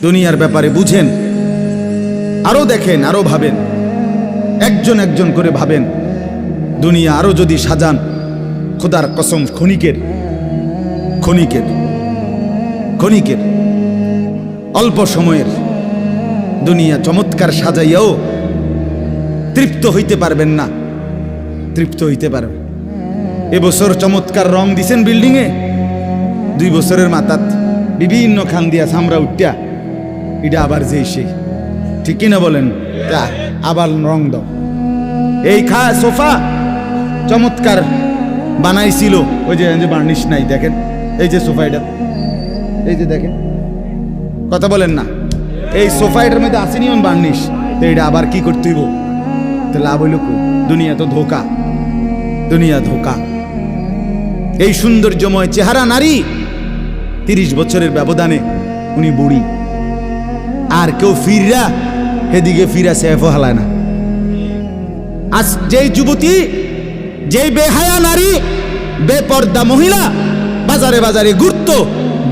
দুনিয়ার ব্যাপারে বুঝেন, আরো দেখেন, আরো ভাবেন, একজন একজন করে ভাবেন। দুনিয়া আরো যদি সাজান, খোদার কসম ক্ষণিকের ক্ষণিকের ক্ষণিকের অল্প সময়ের দুনিয়া চমৎকার সাজাইয়াও তৃপ্ত হইতে পারবেন না, তৃপ্ত হইতে পারবেন। এবছর চমৎকার রং দিছেন বিল্ডিংয়ে, 2 বছরের মাথাত বিভিন্ন খান দিয়া সামরা উঠিয়া এটা আবার যেই সেই, ঠিক কিনা বলেন? তা আবার রং দাও। এই সোফা চমৎকার বানাইছিল, ওই যে বার্নিশ নাই, দেখেন এই যে সোফা, এটা এই যে দেখেন, কথা বলেন না, এই সোফা এটার মধ্যে আসেনি অন বার্নিশ, তো এটা আবার কি করতে হইব? তো লাভ হইল কই? দুনিয়া তো ধোকা, দুনিয়া ধোকা। এই সৌন্দর্যময় চেহারা নারী 30 বছরের ব্যবধানে উনি বুড়ি, আর কেউ ফিররা এদিকে ফিরা সেফ হালায় না। আজ যেই যুবতী, যেই বেহায়া নারী, বেপর্দা মহিলা বাজারে বাজারে ঘুরতো,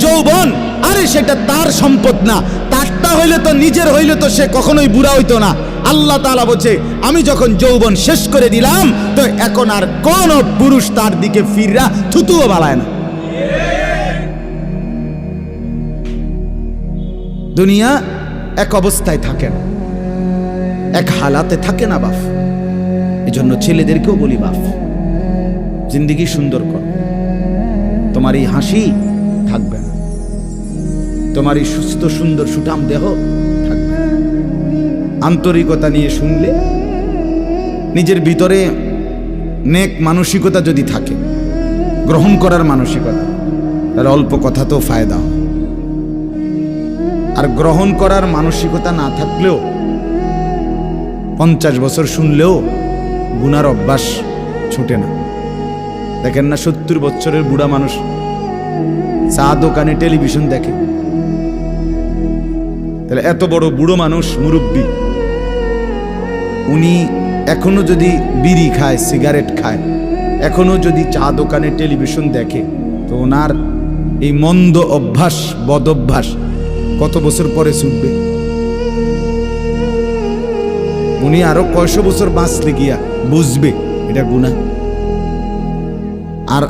যৌবন, আরে সেটা তার সম্পদ না, তারটা হইলে তো নিজের হইলে তো সে কখনোই বুড়া হইতো না। আল্লাহ তাআলা বলছে, আমি যখন যৌবন শেষ করে দিলাম, তো এখন আর কোন পুরুষ তার দিকে ফিররা থুতুও বালায় না। দুনিয়া এক অবস্থায় থাকে না, এক হালাতে থাকে না বাপ। এজন্য ছেলেদেরকেও বলি, বাপ জিন্দেগি সুন্দর কর। তোমার এই হাসি থাকবে না, তোমার এই সুস্থ সুন্দর সুঠাম দেহ থাকবে না। আন্তরিকতা নিয়ে শুনলে, নিজের ভিতরে নেক মানসিকতা যদি থাকে, গ্রহণ করার মানসিকতা, তাহলে অল্প কথা তো ফায়দা হয়। আর গ্রহণ করার মানসিকতা না থাকলেও 50 বছর শুনলেও গুনার অভ্যাস ছুটে না। দেখেন না, 70 বছরের বুড়া মানুষ চা দোকানে টেলিভিশন দেখে, তাহলে এত বড় বুড়ো মানুষ, মুরব্বী, উনি এখনো যদি বিড়ি খায়, সিগারেট খায়, এখনো যদি চা দোকানে টেলিভিশন দেখে, তো ওনার এই মন্দ অভ্যাস, বদ অভ্যাস কত বছর পরে ছুটবে? উনি আরো কয়শো বছর বাঁচলে গিয়া বুঝবে এটা গুনাহ। আর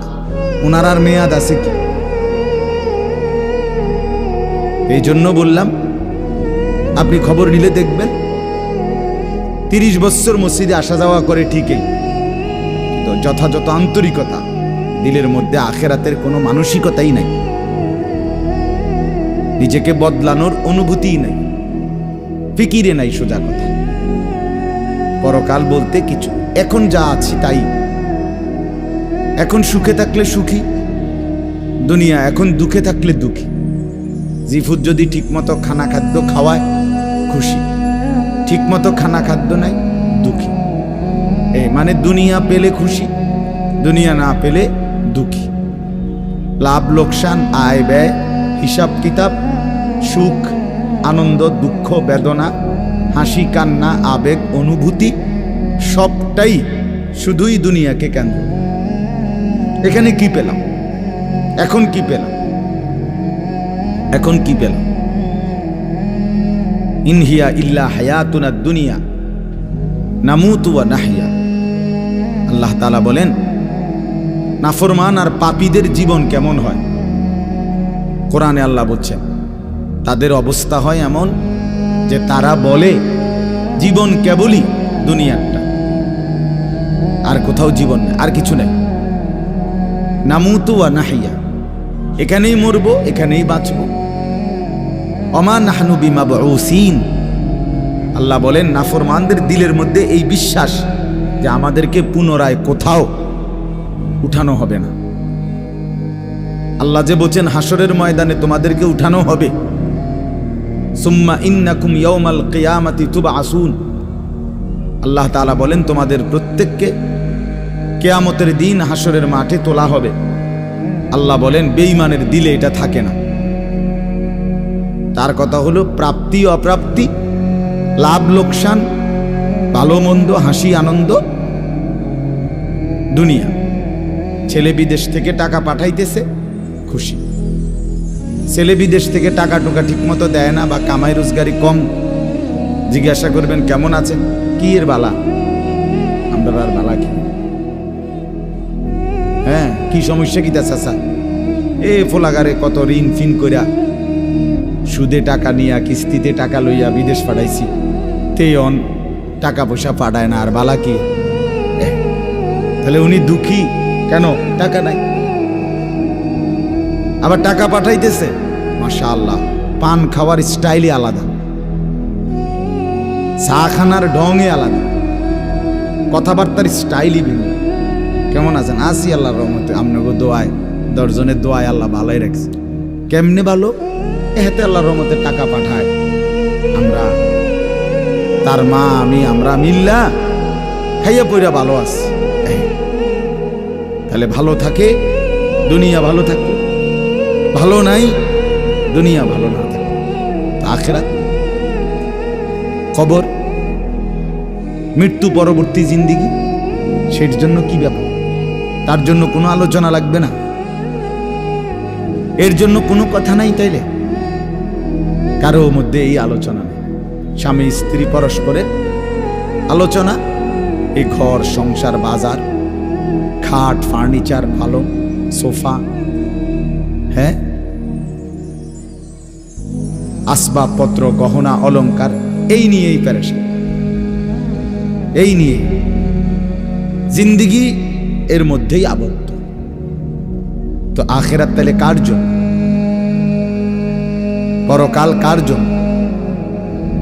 ওনার আর মেয়াদ আছে কি? এই জন্য বললাম, আপনি খবর নিলে দেখবেন 30 বছর মসজিদে আসা যাওয়া করে ঠিকই, তো যথাযথ আন্তরিকতা, দিলের মধ্যে আখেরাতের কোনো মানসিকতাই নাই, নিজেকে বদলানোর অনুভূতিই নাই, ফিকিরে নাই, সোজা কথা। পরকাল বলতে কিছু, এখন যা আছি তাই। এখন সুখে থাকলে সুখী দুনিয়া, এখন দুঃখে থাকলে দুঃখী। জিফুত যদি ঠিকমতো খানা খাদ্য খাওয়ায় খুশি, ঠিকমতো খানা খাদ্য নাই দুঃখী। এই মানে দুনিয়া পেলে খুশি, দুনিয়া না পেলে দুঃখী। লাভ লোকসান, আয় ব্যয়, হিসাব কিতাব, সুখ আনন্দ, দুঃখ বেদনা, হাসি কান্না, আবেগ অনুভূতি, সবটাই শুধুই দুনিয়াকে কেন্দ্র। এখানে কি পেলাম? এখন কি পেলাম? এখন কি পেলাম? ইনহিয়া ইল্লা হায়াতুনা দুনিয়া নামুতু ওয়া নাহইয়া। আল্লাহ তাআলা বলেন, নাফরমান আর পাপীদের জীবন কেমন হয়? কোরআনে আল্লাহ বলছেন, তাদের অবস্থা হয় এমন যে তারা বলে জীবন কেবলই দুনিয়াটা, আর কোথাও জীবন নেই, আর কিছু নেই। নামুতু ওয়া নাহইয়া, এখানেই মরবো, এখানেই বাঁচবো। অমা নাহনু বিমাবউসিন। আল্লাহ বলেন, নাফরমানদের দিলের মধ্যে এই বিশ্বাস যে আমাদেরকে পুনরায় কোথাও উঠানো হবে না। আল্লাহ যে বলছেন হাসরের ময়দানে তোমাদেরকে উঠানো হবে, সুম্মা ইন্নাকুম ইয়াউমাল কিয়ামাতি তুবআসুন। আল্লাহ তাআলা বলেন, তোমাদের প্রত্যেককে কিয়ামতের দিন হাসরের মাঠে তোলা হবে। আল্লাহ বলেন, বেঈমানের দিলে এটা থাকে না। তার কথা হলো প্রাপ্তি অপ্রাপ্তি, লাভ লোকসান, ভালো মন্দ, হাসি আনন্দ, দুনিয়া। ছেলে বিদেশ থেকে টাকা পাঠাইতেছে, খুশি। ছেলে বিদেশ থেকে টাকা টুকা ঠিক মতো দেয় না বা কামাই রোজগারি কম, জিজ্ঞাসা করবেন কেমন আছেন, কি এর বালা, আমরা আর বালা কি, হ্যাঁ কি সমস্যা কি তা চাচা, এ ফোলাগারে কত ঋণ ফিন কইরা সুদে টাকা নিয়া কিস্তিতে টাকা লইয়া বিদেশ পাঠাইছি, তেয়ন টাকা পয়সা পাঠায় না, আর বালা কি। তাহলে উনি দুঃখী কেন, টাকা নাই, আবার টাকা পাঠাইতেছে মাশাআল্লাহ, পান খাওয়ার স্টাইলই আলাদা, চা খানার ঢঙে আলাদা, কথাবার্তার স্টাইলই ভিন্ন। কেমন আছেন, আসি আল্লাহর রহমতে, আপনাকে দোয়ায়, 10 জনের দোয়ায় আল্লাহ ভালোই রাখছে। কেমনে ভালো, এতে আল্লাহর রহমতে টাকা পাঠায়, আমরা তার মা আমি আমরা মিল্লা খাইয়া পইরা ভালো আছি। তাহলে ভালো থাকে দুনিয়া ভালো থাকবে, ভালো নাই দুনিয়া ভালো না থাকে, আখিরাত কবর মৃত্যু পরবর্তী জিন্দিগি, সের জন্য কি ব্যাপার, তার জন্য কোনো আলোচনা লাগবে না, এর জন্য কোনো কথা নাই। তাইলে কারো মধ্যে এই আলোচনা নেই, স্বামী স্ত্রী পরস্পরের আলোচনা, এই ঘর সংসার বাজার, খাট ফার্নিচার ভালো, সোফা, হ্যাঁ আসবাবপত্র গহনা অলংকার, এই নিয়েই পেরেশান, এই নিয়ে জিন্দিগি এর মধ্যেই আবদ্ধ। তো আখিরাত তাহলে কার জন্য, পরকাল কার জন্য?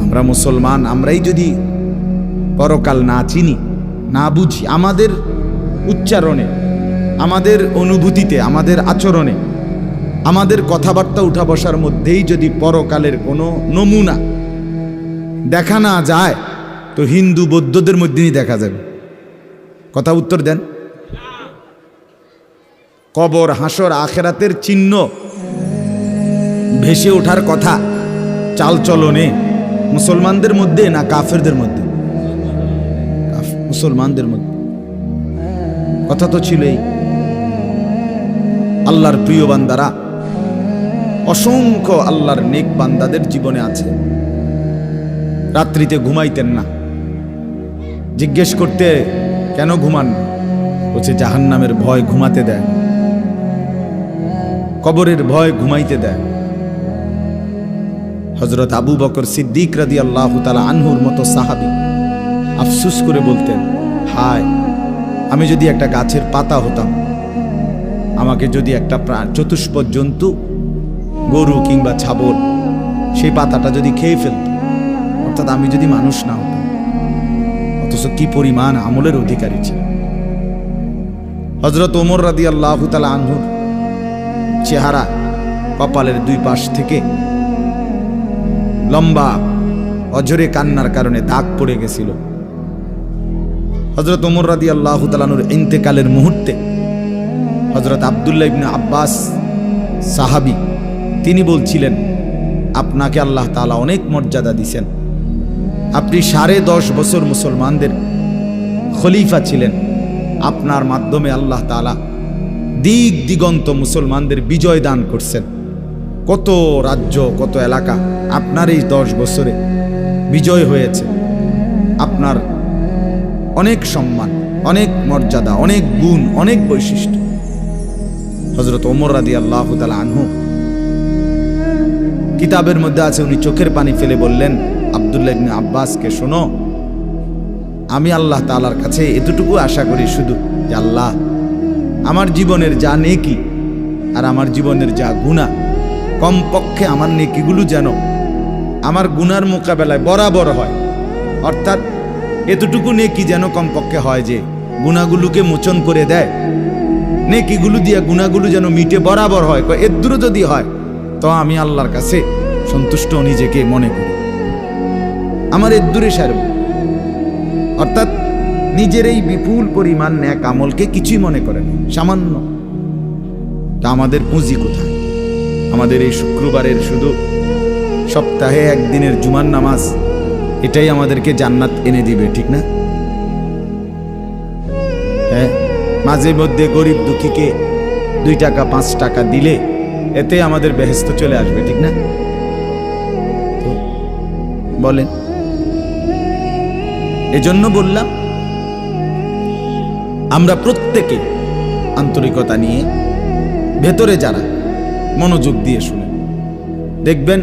আমরা মুসলমান, আমরাই যদি পরকাল না চিনি না বুঝি, আমাদের উচ্চারণে, আমাদের অনুভূতিতে, আমাদের আচরণে, আমাদের কথাবার্তা উঠা বসার মধ্যেই যদি পরকালের কোনো নমুনা দেখা না যায়, তো হিন্দু বৌদ্ধদের মধ্যেই দেখা যাবে। কথা উত্তর দেন। কবর হাসর আখেরাতের চিহ্ন ভেসে ওঠার কথা চালচলনে মুসলমানদের মধ্যে না কাফেরদের মধ্যে? মুসলমানদের মধ্যে। কথা তো ছিলই। আল্লাহর প্রিয় বান্দারা, অসংখ্য আল্লাহর নেক বান্দাদের জীবনে আছে, রাত্রিতে ঘুমাইতেন না। জিজ্ঞেস করতে কেন ঘুমান, বলছে জাহান্নামের ভয় ঘুমাতে দেয়, কবরের ভয় ঘুমাইতে দেয়। হযরত আবু বকর সিদ্দিক রাদিয়াল্লাহু তাআলা আনহুর মতো সাহাবী আফসোস করে বলতেন, হায় আমি যদি একটা গাছের পাতা হতাম, আমাকে যদি একটা চতুষ্পদ জন্তু, গরু কিংবা ছাগল, সেই পাতাটা যদি খেয়ে ফেলত, অর্থাৎ আমি যদি মানুষ না হতাম। অথচ কি পরিমাণ আমলের অধিকারী ছিল। হযরত ওমর রাদিয়াল্লাহু তাআলা আনহুর চেহারা, কপালের দুই পাশ থেকে লম্বা অঝরে কান্নার কারণে দাগ পড়ে গেছিল। হযরত ওমর রাদিয়াল্লাহু তাআলা আনহুর ইন্তেকালের মুহূর্তে হযরত আব্দুল্লাহ ইবনে আব্বাস সাহাবী, তিনি বলছিলেন, আপনাকে আল্লাহ তাআলা অনেক মর্যাদা দিয়েছেন, আপনি 10.5 বছর মুসলমানদের খলিফা ছিলেন, আপনার মাধ্যমে আল্লাহ তাআলা দিক দিগন্ত মুসলমানদের বিজয় দান করছেন। কত রাজ্য, কত এলাকা আপনার এই 10 বছরে বিজয় হয়েছে। আপনার অনেক সম্মান, অনেক মর্যাদা, অনেক গুণ, অনেক বৈশিষ্ট্য। হযরত ওমর রাদিয়াল্লাহু তাআলা আনহু কিতাবের মধ্যে আছে, উনি চোখের পানি ফেলে বললেন আব্দুল্লাহ ইবনে আব্বাসকে, শোনো, আমি আল্লাহ তাআলার কাছে এতটুকু আশা করি শুধু যে আল্লাহ আমার জীবনের যা নেকি আর আমার জীবনের যা গুনাহ, কমপক্ষে আমার নেকিগুলো যেন আমার গুনার মোকাবেলায় বরাবর হয়। অর্থাৎ এতটুকু নেকি যেন কমপক্ষে হয় যে গুনাহগুলোকে মোচন করে দেয়, নেকিগুলো দিয়ে গুনাহগুলো যেন মিটে বরাবর হয়। এর দূরে যদি হয় তো আমি আল্লাহর কাছে সন্তুষ্ট নিজেকে মনে করি, আমার এর দূরে সারব। অর্থাৎ নিজের এই বিপুল পরিমাণ নেক আমলকে কিছুই মনে করেন, সামান্য। তা আমাদের পুঁজি কোথায়? আমাদের এই শুক্রবারের শুধু সপ্তাহে একদিনের জুমার নামাজ, এটাই আমাদেরকে জান্নাত এনে দিবে, ঠিক না? হ্যাঁ, মাঝে মধ্যে গরিব দুঃখীকে 2 টাকা 5 টাকা দিলে এতে আমাদের বেহেশত চলে আসবে, ঠিক না? তো বলেন, এজন্য বললাম আমরা প্রত্যেকে আন্তরিকতা নিয়ে ভেতরে যারা মনোযোগ দিয়ে শুনেন, দেখবেন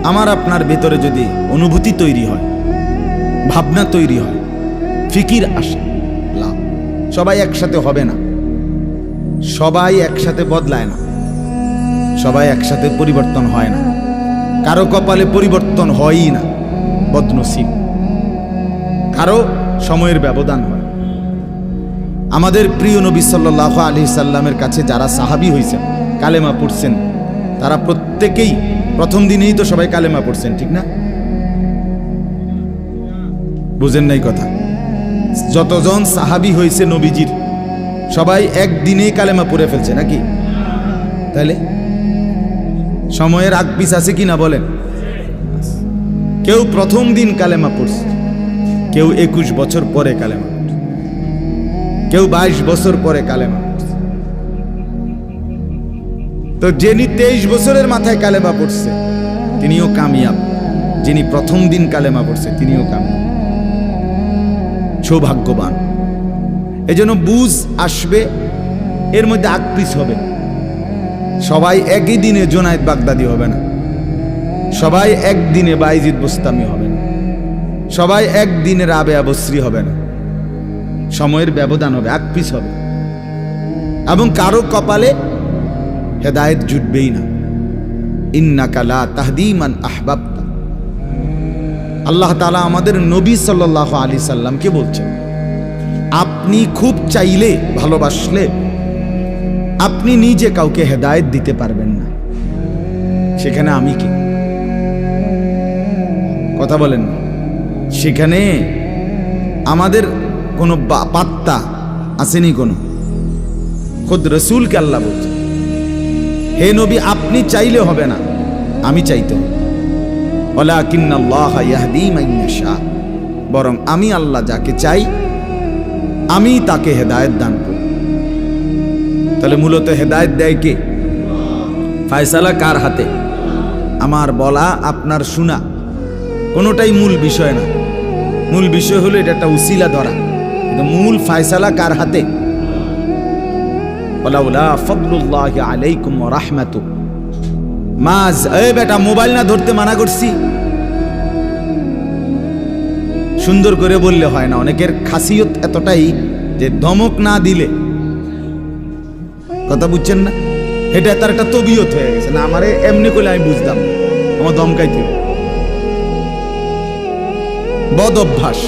আমার আপনার ভেতরে যদি অনুভূতি তৈরি হয়, ভাবনা তৈরি হয়, ফিকির আসে, লাভ। সবাই একসাথে হবে না, সবাই একসাথে বদলায় না, সবাই একসাথে পরিবর্তন হয় না, কারো কপালে পরিবর্তন হয়ই না, বদনসিব। কারো সময়ের ব্যবধান হয়। আমাদের প্রিয় নবী সাল্লাল্লাহু আলাইহি সাল্লামের কাছে যারা সাহাবী হয়েছেন, কালেমা পড়ছেন, তারা প্রত্যেকেই প্রথম দিনেই তো সবাই কালেমা পড়ছেন, ঠিক না? বুঝেন নাই কথা? যতজন সাহাবী হয়েছে নবীজির, সবাই একদিনেই কালেমা পড়ে ফেলছে নাকি? তাহলে সময়ের আগ পিছ আছে কি না বলেন? কেউ প্রথম দিন কালেমা পড়ছে, কেউ 21 বছর পরে কালেমা পড়ছে, কেউ 22 বছর পরে কালেমা পড়ছে। তো যিনি 23 বছরের মাথায় কালেমা পড়ছে তিনিও কামিয়াব, যিনি প্রথম দিন কালেমা পড়ছে তিনিও কামিয়াব, সৌভাগ্যবান। এজন্য বুঝ আসবে, এর মধ্যে আকপিস হবে। সবাই একই দিনে জোনায়েদ বাগদাদি হবে না, সবাই একদিনে বাইজিদ বোস্তামি হবে না, সবাই একদিনে রাবেয়া বসরি হবে না। সময়ের ব্যবধান হবে, আকপিস হবে, এবং কারো কপালে হেদায়েত জুটবেই না। ইন্নাকা লা তাহদি মান আহবাবতা। আল্লাহ তাআলা আমাদের নবী সাল্লাল্লাহু আলাইহি সাল্লামকে বলছেন, আপনি খুব চাইলে, ভালোবাসলে আপনি নিজে কাউকে হেদায়েত দিতে পারবেন না, সেখানে আমি কি? কথা বলেন না? সেখানে আমাদের কোনো পাত্তা আসেনি কোনো? খুদ রসুলকে আল্লাহ বলছে, হে নবী আপনি চাইলে হবে না, আমি চাইতে হবে। ওয়ালাকিন্নাল্লাহ ইয়াহদি মান ইয়াশা, বরং আমি আল্লাহ যাকে চাই আমি তাকে হেদায়েত দান করি। তাহলে মূলত হেদায়েত দেয় কে? ফয়সালা কার হাতে? আমার বলা, আপনার শোনা কোনোটাই মূল বিষয় না। মূল বিষয় হলো এটা একটা উসিলা ধরা, কিন্তু মূল ফয়সালা কার হাতে? ওয়ালাউলা ফাদলুল্লাহি আলাইকুম ওয়া রাহমাতু মাজ। এই বেটা, মোবাইল না ধরতে মানা করছি। সুন্দর করে বললে হয় না, অনেকের খাসিয়ত এতটাই যে ধমক না দিলে, কথা বুঝছেন না, এটা তার একটা তবিয়ত হয়ে গেছে। না আমারে এমনি করলে আমি বুঝতাম, আমার ধমকাইতে বদ অভ্যাস।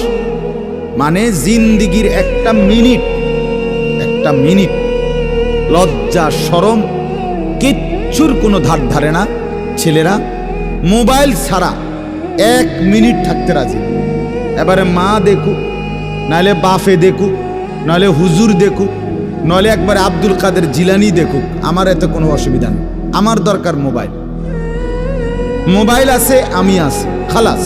মানে জিন্দিগির একটা মিনিট লজ্জা শরম কিচ্ছুর কোনো ধার ধারে না। ছেলেরা মোবাইল ছাড়া 1 মিনিট থাকতে রাজি। এবারে মা দেখুক, নাহলে বাফে দেখুক, নাহলে হুজুর দেখুক, নাহলে একবারে আব্দুল কাদের জিলানি দেখুক, আমার এতে কোনো অসুবিধা নেই। আমার দরকার মোবাইল। মোবাইল আছে, আমি আছি, খালাস।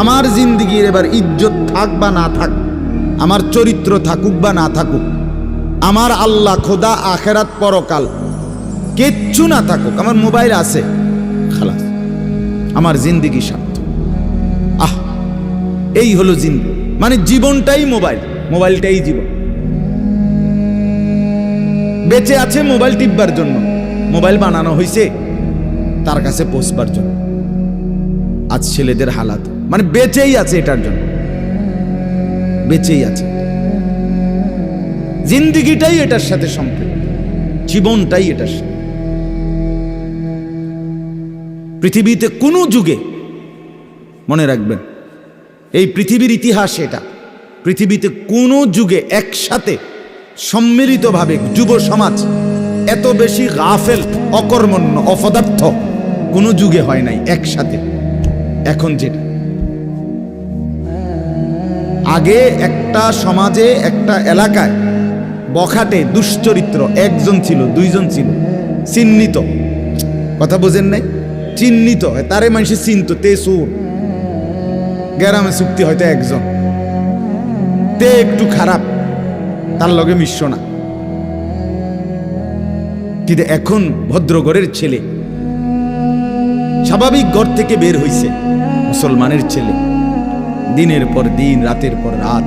আমার জিন্দিগির এবার ইজ্জত থাক বা না থাক, আমার চরিত্র থাকুক বা না থাকুক, আমার আল্লাহ খোদা আখেরাত পরকাল কিচ্ছু না থাকুক, আমার মোবাইল আছে, খালাস, আমার জিন্দিগি সার্থক। এই হলো জিন্দিগি, মানে জীবনটাই মোবাইল, মোবাইলটাই জীবন। বেঁচে আছে মোবাইল টিপবার জন্য, মোবাইল বানানো হয়েছে তার কাছে পৌঁছবার জন্য। আজ ছেলেদের হালাত, মানে বেঁচেই আছে এটার জন্য, বেঁচেই আছে। জিন্দিগিটাই এটার সাথে সম্পৃক্ত, জীবনটাই এটার সাথে। পৃথিবীতে কোনো যুগে, মনে রাখবেন এই পৃথিবীর ইতিহাস এটা, পৃথিবীতে কোনো যুগে একসাথে সম্মিলিতভাবে যুব সমাজ এত বেশি গাফেল, অকর্মণ্য, অপদার্থ কোনো যুগে হয় নাই একসাথে। এখন যেটা আগে একটা সমাজে, একটা এলাকায় বখাটে দুশ্চরিত্র একজন ছিল, দুইজন ছিল, চিহ্নিত, কথা বোঝেন নাই, চিহ্নিত, তারে মানুষে চিনত, তে সুর, গ্রামে চুক্তি হয়তো একজন, তে একটু খারাপ, তার লগে মিশ্র না। কিন্তু এখন ভদ্রঘরের ছেলে, স্বাভাবিক ঘর থেকে বের হইছে মুসলমানের ছেলে, দিনের পর দিন, রাতের পর রাত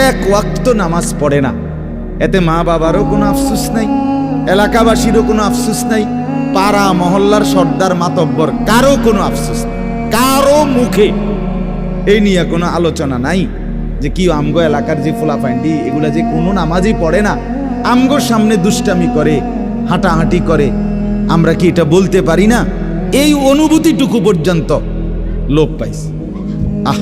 এক ওয়াক্ত নামাজ পড়ে না। এতে মা বাবারও কোনো আফসোস নাই, এলাকাবাসীরও কোনো আফসোস নাই, পাড়া মহল্লার সর্দার মাতব্বর কারো কোনো আফসোস নাই, কারো মুখে এই নিয়ে কোনো আলোচনা নাই যে কি আমগো এলাকার যে ফুলাফাইন্ডি এগুলা যে কোনো নামাজই পড়ে না, আমগোর সামনে দুষ্টামি করে, হাঁটাহাঁটি করে, আমরা কি এটা বলতে পারি না? এই অনুভূতিটুকু পর্যন্ত লোপ পাইছে। আহ,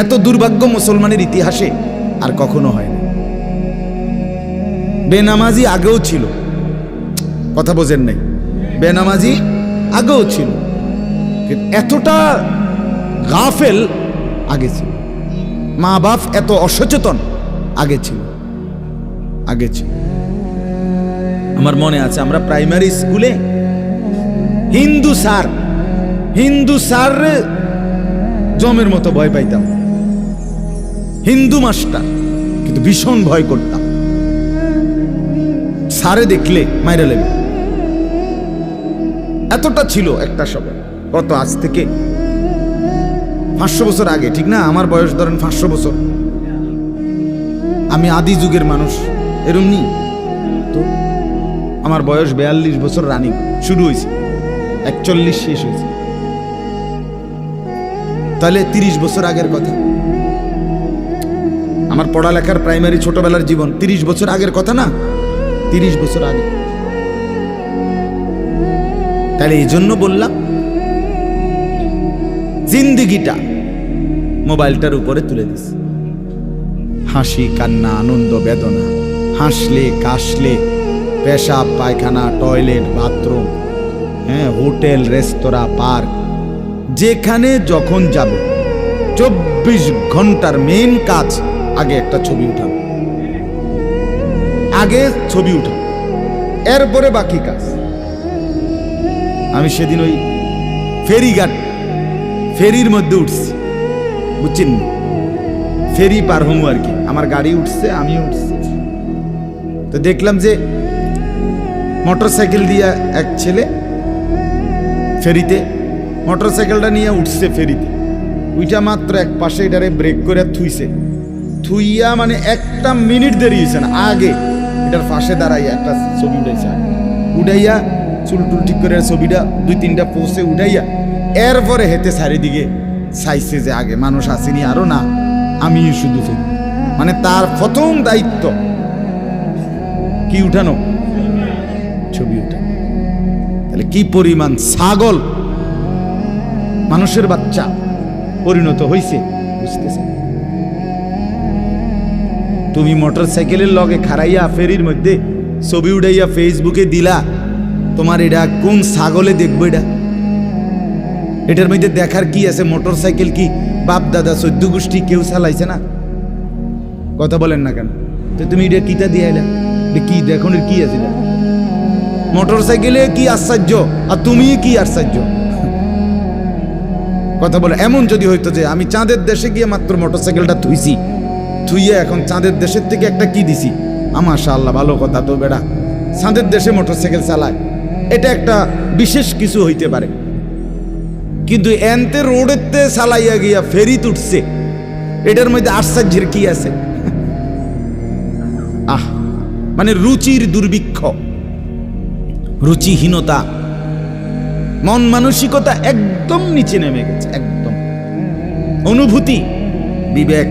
এত দুর্ভাগ্য মুসলমানের ইতিহাসে আর কখনো হয় না। বেনামাজি আগেও ছিল, কথা বোঝেন নাই, বেনামাজি আগেও ছিল, কিন্তু এতটা গাফেল আগে ছিল, মা বাপ এত অসচেতন আগে ছিল। আমার মনে আছে আমরা প্রাইমারি স্কুলে হিন্দু স্যার জমের মতো ভয় পাইতাম, হিন্দু মাস্টার, কিন্তু ভীষণ ভয় করতাম। স্যারে দেখলে মাইরা লেবে, এতটা ছিল একটা সময়। কত আজ থেকে 500 বছর আগে, ঠিক না? আমার বয়স ধরেন 500 বছর, আমি আদি যুগের মানুষ, এরম নি তো। আমার বয়স 42 বছর রানিং, শুরু হয়েছে 41 শেষ হয়েছে, তাহলে 30 বছর আগের কথা। আমার পড়ালেখার প্রাইমারি ছোটবেলার জীবন 30 বছর আগের কথা না, 30 বছর আগে। তাহলে এই জন্য বললাম জিন্দিগিটা মোবাইলটার উপরে তুলে দিস, হাসি কান্না আনন্দ বেদনা, হাসলে কাশলে, পেশাব পায়খানা টয়লেট বাথরুম, হ্যাঁ, হোটেল রেস্তোরাঁ পার্ক, যেখানে যখন যাবে 24 ঘন্টার মেন কাজ আগে একটা ছবি উঠানো, এরপরে বাকি কাজ। আমি সেদিন ওই ফেরির মধ্যে উঠছি, বুঝছেন, ফেরি পার হমু আর কি, আমার গাড়ি উঠছে, আমি উঠছি, তো দেখলাম যে মোটরসাইকেল দিয়ে এক ছেলে ফেরিতে, মোটরসাইকেলটা নিয়ে উঠছে ফেরিতে, ওইটা মাত্র এক পাশে এটারে ব্রেক করে থুইয়া মানে 1 মিনিট দেরি হয়েছে না, আগে এটার পাশে দাঁড়াইয়া একটা ছবি উঠাইয়া চুল টুল ঠিক করে ছবিটা 2-3টা পোস্টে উঠাইয়া এরপরে হেতে চারিদিকে চাইছে যে আগে মানুষ আসেনি আরো না, আমি শুধু ফেরি। মানে তার প্রথম দায়িত্ব কি উঠানো, ছবি উঠানো। তাহলে কি পরিমাণ ছাগল মানুষের বাচ্চা পরিণত হয়েছে বুঝতেছে। তুমি মোটরসাইকেলের লগে খাড়াইয়া ফেরির মধ্যে ছবি উঠাইয়া ফেসবুকে দিলা, তোমার এটা কোন ছাগলে দেখবো? এটার মধ্যে দেখার কি আছে? মোটরসাইকেল কি বাপ দাদা 14 গোষ্ঠী কেউ চালাইছে না? কথা বলেন না কেন? তো তুমি এটা কিটা দিয়ে আইলা, কি দেখুন কি আছে? মোটরসাইকেলে কি আশ্চর্য আর তুমি কি আশ্চর্য? কথা বলে এমন যদি হইতো যে আমি চাঁদের দেশে গিয়ে মাত্র মোটরসাইকেলটা থুইয়া এখন চাঁদের দেশের থেকে একটা কি দিছি, মাশাআল্লাহ ভালো কথা তো বেড়া, চাঁদের দেশে মোটরসাইকেল চালায়, এটা একটা বিশেষ কিছু হইতে পারে। কিন্তু এনতে রোডেতে চালাইয়া গিয়া ফেরি উঠছে, এটার মধ্যে আশ্চর্যের কি আছে? মানে রুচির দুর্ভিক্ষ, রুচিহীনতা, মন মানসিকতা একদম নিচে নেমে গেছে, একদম অনুভূতি বিবেক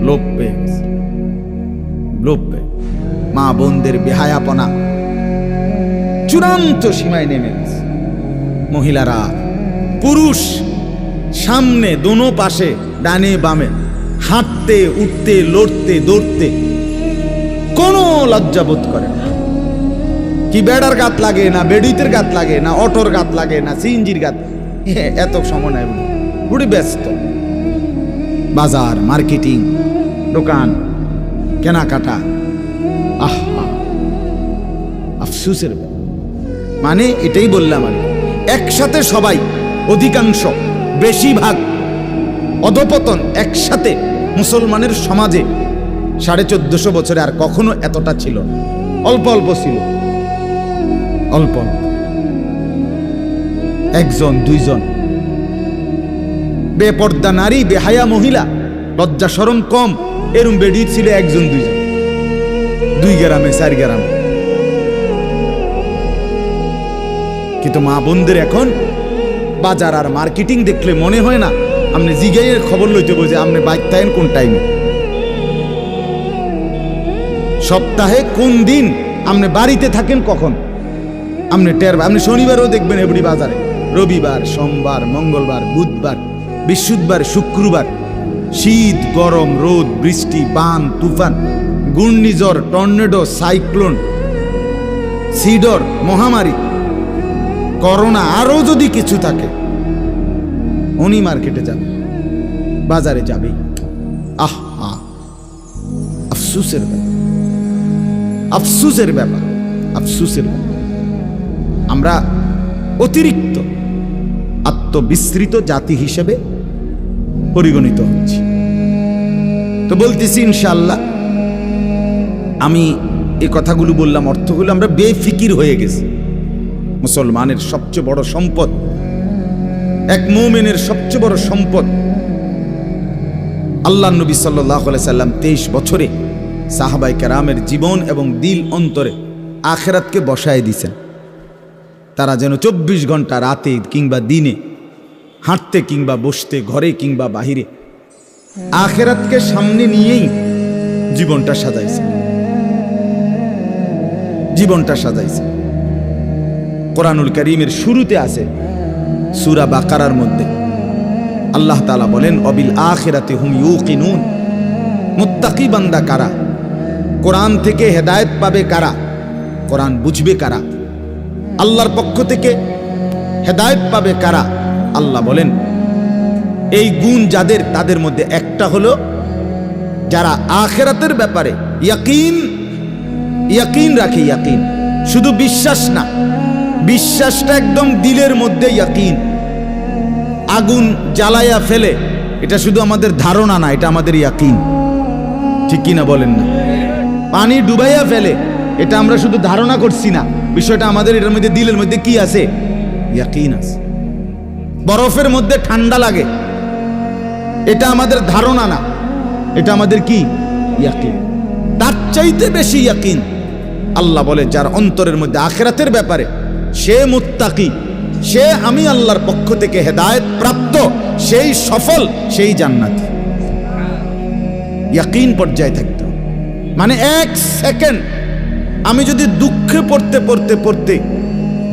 লোপ পেয়ে গেছে, মা বোনদের বেহায়াপনা চূড়ান্ত সীমায় নেমে গেছে। মহিলারা পুরুষ সামনে দোনো পাশে ডানে বামে হাঁটতে উঠতে লড়তে দৌড়তে কোনো লজ্জাবোধ করে না। কি বেড়ার গাত লাগে না, বেডুইতের গাত লাগে না, অটোর গাত লাগে না, সিএনজির গাত, এত সময় নাই, পুরো ব্যস্ত। বাজার মার্কেটিং, দোকান কেনাকাটা, আফসোসের। মানে এটাই বললাম আমি, একসাথে সবাই, অধিকাংশ বেশিরভাগ অধপতন একসাথে মুসলমানের সমাজে 1450 বছরে আর কখনো এতটা ছিল না। অল্প অল্প ছিল, অল্প অল্প, একজন দুইজন। বেপর্দা নারী, বেহায়া মহিলা, লজ্জা শরম কম, এরম বেডি ছিল একজন দুইজন, 2 গ্রামে 4 গ্রামে। কিন্তু মা বোনদের এখন বাজার আর মার্কেটিং দেখলে মনে হয় না আপনি জিগাইয়ের খবর লইতে বোঝে আপনি বাইক থাকেন কোন টাইমে, সপ্তাহে কোন দিন আপনি বাড়িতে থাকেন কখন আপনি টের। আপনি শনিবারও দেখবেন এভরি বাজারে, রবিবার, সোমবার, মঙ্গলবার, বুধবার, বৃহস্পতিবার, শুক্রবার, শীত, গরম, রোদ, বৃষ্টি, বান, তুফান, ঘূর্ণিঝড়, টর্নেডো, সাইক্লোন, সিডর, মহামারী, করোনা, আরো যদি কিছু থাকে, উনি মার্কেটে যাবে, বাজারে যাবেই। আহা, আফসুসের ব্যাপার, আফসুসের ব্যাপার, আফসুসের ব্যাপার। আমরা অতিরিক্ত আত্মবিস্মৃত জাতি হিসেবে পরিগণিত হচ্ছি। তো বলতেছি ইনশাআল্লাহ, আমি এই কথাগুলো বললাম, অর্থগুলো আমরা বেফিকির হয়ে গেছি। মুসলমানের সবচেয়ে বড় সম্পদ, এক মুমিনের সবচেয়ে বড় সম্পদ, আল্লাহ নবী সাল্লাল্লাহু আলাইহি সাল্লাম 23 বছরে সাহাবায়ে কেরামের জীবন এবং দিল অন্তরে আখিরাতকে বসায় দিয়েছেন। তারা যেন 24 ঘন্টা রাতে কিংবা দিনে, হাঁটতে কিংবা বসতে, ঘরে কিংবা বাহিরে, আখিরাতকে সামনে নিয়েই জীবনটা সাজাইছে, জীবনটা সাজাইছে। কোরআনুল কারীমের শুরুতে আছে সূরা বাকারার মধ্যে আল্লাহ তাআলা বলেন, অবিল আখিরাতি হুম ইউকিনুন। মুত্তাকি বান্দা কারা? কোরআন থেকে হেদায়েত পাবে কারা? কোরআন বুঝবে কারা? আল্লাহর পক্ষ থেকে হেদায়েত পাবে কারা? আল্লাহ বলেন এই গুণ যাদের, তাদের মধ্যে একটা হলো যারা আখিরাতের ব্যাপারে ইয়াকিন রাখে। ইয়াকিন শুধু বিশ্বাস না, বিশ্বাসটা একদম দিলের মধ্যে ইয়াকিন। আগুন জ্বালাইয়া ফেলে, এটা শুধু আমাদের ধারণা না, এটা আমাদের ইয়াকিন। ঠিক কিনা বলেন না? পানি ডুবাইয়া ফেলে, এটা আমরা শুধু ধারণা করছি না, বিষয়টা আমাদের এটার মধ্যে দিলের মধ্যে কি আছে? ইয়াকিন আছে। বরফের মধ্যে ঠান্ডা লাগে, এটা আমাদের ধারণা না, এটা আমাদের কি? ইয়াকিন। তার চাইতে বেশি ইয়াকিন আল্লাহ বলে যার অন্তরের মধ্যে আখিরাতের ব্যাপারে, সে মুত্তাকি, সে আমি আল্লাহর পক্ষ থেকে হেদায়েত প্রাপ্ত, সেই সফল, সেই জান্নাতি। ইয়াকিন পর্যায়ে থাকতে, মানে 1 সেকেন্ড আমি যদি দুঃখে পড়তে পড়তে পড়তে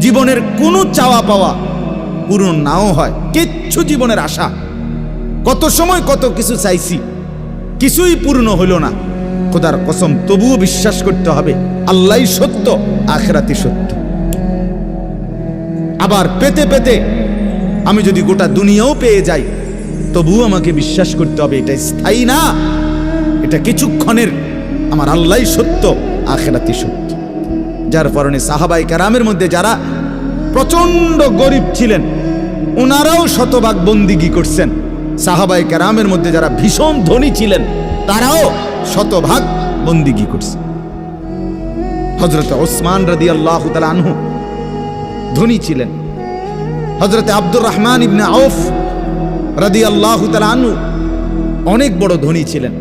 জীবনের কোনো চাওয়া পাওয়া পূরণ নাও হয়, কিচ্ছু জীবনের আশা, কত সময় কত কিছু চাইছি, কিছুই পূর্ণ হইল না, খোদার কসম তবুও বিশ্বাস করতে হবে আল্লাহই সত্য, আখিরাতই সত্য। আবার পেতে পেতে আমি যদি গোটা দুনিয়াও পেয়ে যাই, তবুও আমাকে বিশ্বাস করতে হবে এটা স্থায়ী না, এটা কিছুক্ষণের, আমার আল্লাহই সত্য, আখিরাতই সত্য। যার কারণে সাহাবায়ে কেরামের মধ্যে যারা প্রচন্ড গরিব ছিলেন, ওনারাও শতভাগ বন্দিগি করছেন। সাহাবায়ে কেরামের মধ্যে যারা ভীষণ ধনী ছিলেন, তারাও শতভাগ বন্দিগি করছে। হযরত ওসমান রাদিয়াল্লাহু তাআলা আনহু ধনী ছিলেন। হযরত আব্দুর রহমান ইবনে আউফ রাদিয়াল্লাহু তাআলা আনহু অনেক বড় ধনী ছিলেন।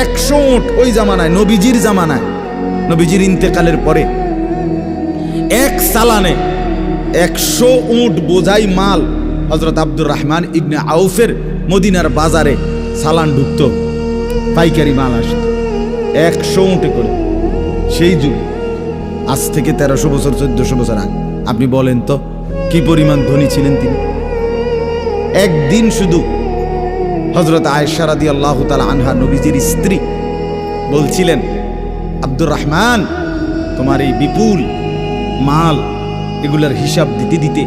100 উট ওই জামানায়, নবীজির জামানায়, নবীজির ইন্তেকালের পরে এক সালানে 100 উট বোঝাই মাল হযরত আব্দুর রহমান ইবনে আউফের মদিনার বাজারে সালান ঢুকতো, পাইকারি মাল আসতো 100 উটে করে। সেই যুগ, আজ থেকে 1300 বছর 1400 বছর আগে। আপনি বলেন তো কি পরিমাণ ধনী ছিলেন তিনি। একদিন শুধু হযরত আয়েশা রাদিয়াল্লাহু তাআলা আনহা, নবীজির স্ত্রী, বলছিলেন, আব্দুর রহমান, তোমার এই বিপুল মাল, এগুলার হিসাব দিতে দিতে